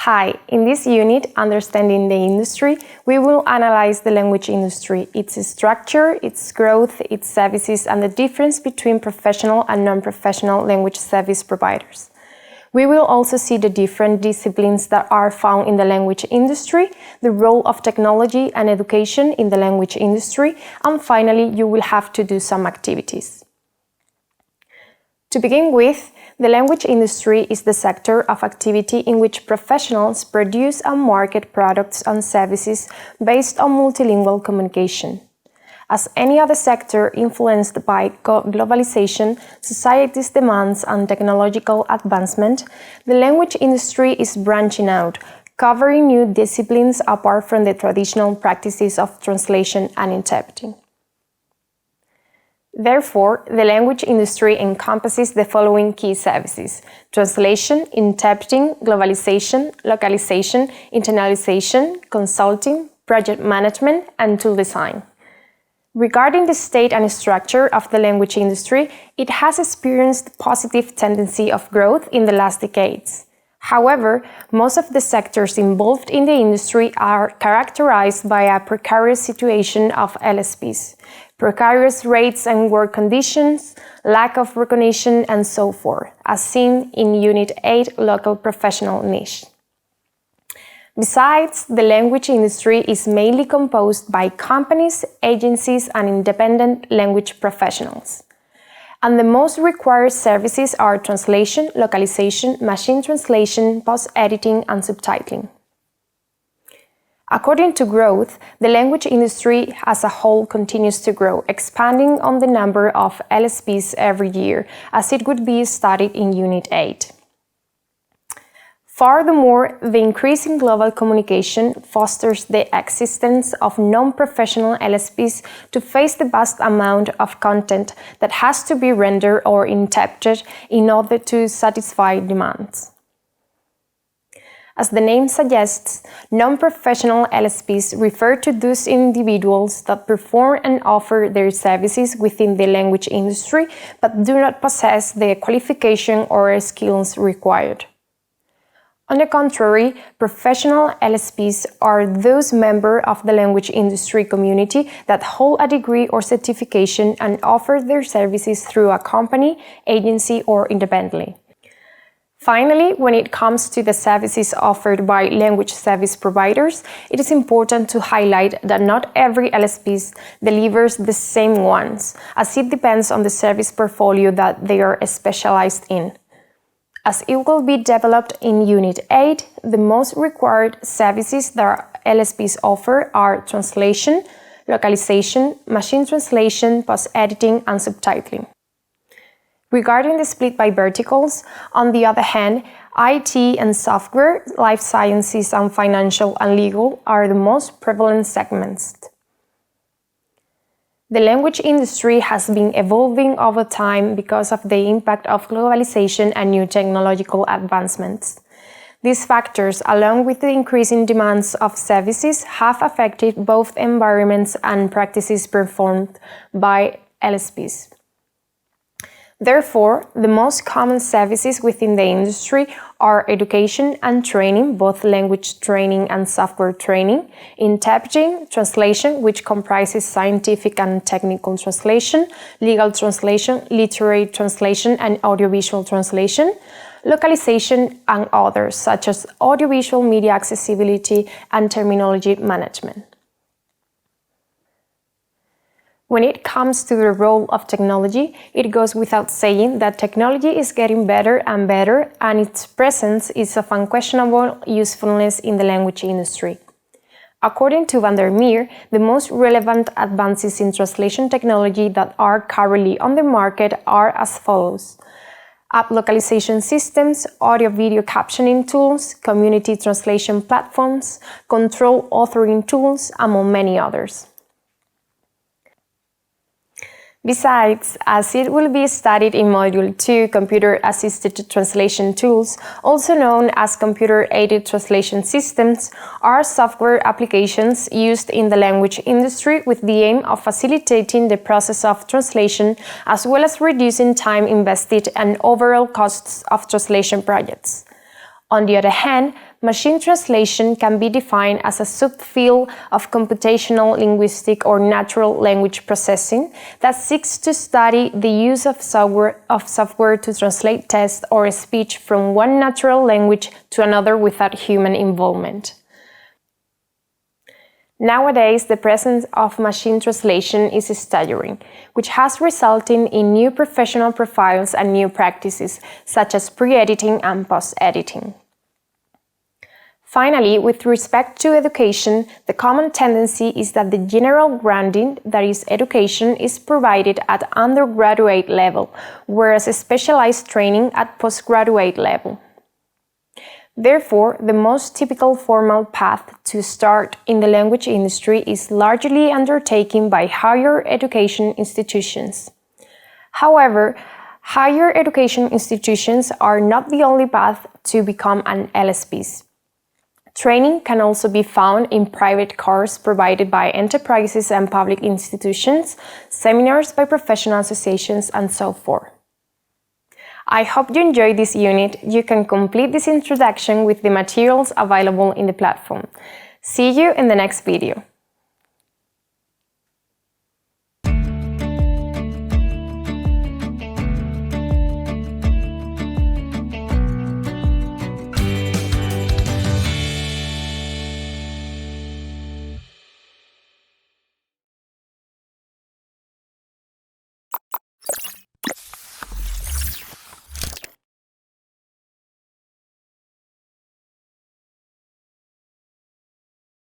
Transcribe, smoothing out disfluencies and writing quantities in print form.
Hi, in this unit, Understanding the Industry, we will analyze the language industry, its structure, its growth, its services, and the difference between professional and non-professional language service providers. We will also see the different disciplines that are found in the language industry, the role of technology and education in the language industry, and finally, you will have to do some activities. To begin with, the language industry is the sector of activity in which professionals produce and market products and services based on multilingual communication. As any other sector influenced by globalization, society's demands and technological advancement, the language industry is branching out, covering new disciplines apart from the traditional practices of translation and interpreting. Therefore, the language industry encompasses the following key services: translation, interpreting, globalization, localization, internalization, consulting, project management, and tool design. Regarding the state and structure of the language industry, it has experienced positive tendency of growth in the last decades. However, most of the sectors involved in the industry are characterized by a precarious situation of LSPs, precarious rates and work conditions, lack of recognition, and so forth, as seen in Unit 8 Local Professional Niche. Besides, the language industry is mainly composed by companies, agencies, and independent language professionals. And the most required services are translation, localization, machine translation, post-editing, and subtitling. According to growth, the language industry as a whole continues to grow, expanding on the number of LSPs every year, as it would be studied in Unit 8. Furthermore, the increase in global communication fosters the existence of non-professional LSPs to face the vast amount of content that has to be rendered or interpreted in order to satisfy demands. As the name suggests, non-professional LSPs refer to those individuals that perform and offer their services within the language industry but do not possess the qualification or skills required. On the contrary, professional LSPs are those members of the language industry community that hold a degree or certification and offer their services through a company, agency, or independently. Finally, when it comes to the services offered by language service providers, it is important to highlight that not every LSP delivers the same ones, as it depends on the service portfolio that they are specialized in. As it will be developed in Unit 8, the most required services that LSPs offer are translation, localization, machine translation, post-editing, and subtitling. Regarding the split by verticals, on the other hand, IT and software, life sciences, and financial and legal are the most prevalent segments. The language industry has been evolving over time because of the impact of globalization and new technological advancements. These factors, along with the increasing demands of services, have affected both environments and practices performed by LSPs. Therefore, the most common services within the industry are education and training, both language training and software training, interpreting, translation, which comprises scientific and technical translation, legal translation, literary translation, and audiovisual translation, localization, and others, such as audiovisual media accessibility and terminology management. When it comes to the role of technology, it goes without saying that technology is getting better and better, and its presence is of unquestionable usefulness in the language industry. According to Van der Meer, the most relevant advances in translation technology that are currently on the market are as follows: app localization systems, audio-video captioning tools, community translation platforms, control authoring tools, among many others. Besides, as it will be studied in Module 2, Computer-Assisted Translation Tools, also known as Computer-Aided Translation Systems, are software applications used in the language industry with the aim of facilitating the process of translation as well as reducing time invested and overall costs of translation projects. On the other hand, Machine translation can be defined as a subfield of computational linguistic or natural language processing that seeks to study the use of software to translate text or speech from one natural language to another without human involvement. Nowadays, the presence of machine translation is staggering, which has resulted in new professional profiles and new practices, such as pre-editing and post-editing. Finally, with respect to education, the common tendency is that the general grounding, that is, education, is provided at undergraduate level, whereas specialized training at postgraduate level. Therefore, the most typical formal path to start in the language industry is largely undertaken by higher education institutions. However, higher education institutions are not the only path to become an LSPs. Training can also be found in private courses provided by enterprises and public institutions, seminars by professional associations, and so forth. I hope you enjoyed this unit. You can complete this introduction with the materials available in the platform. See you in the next video.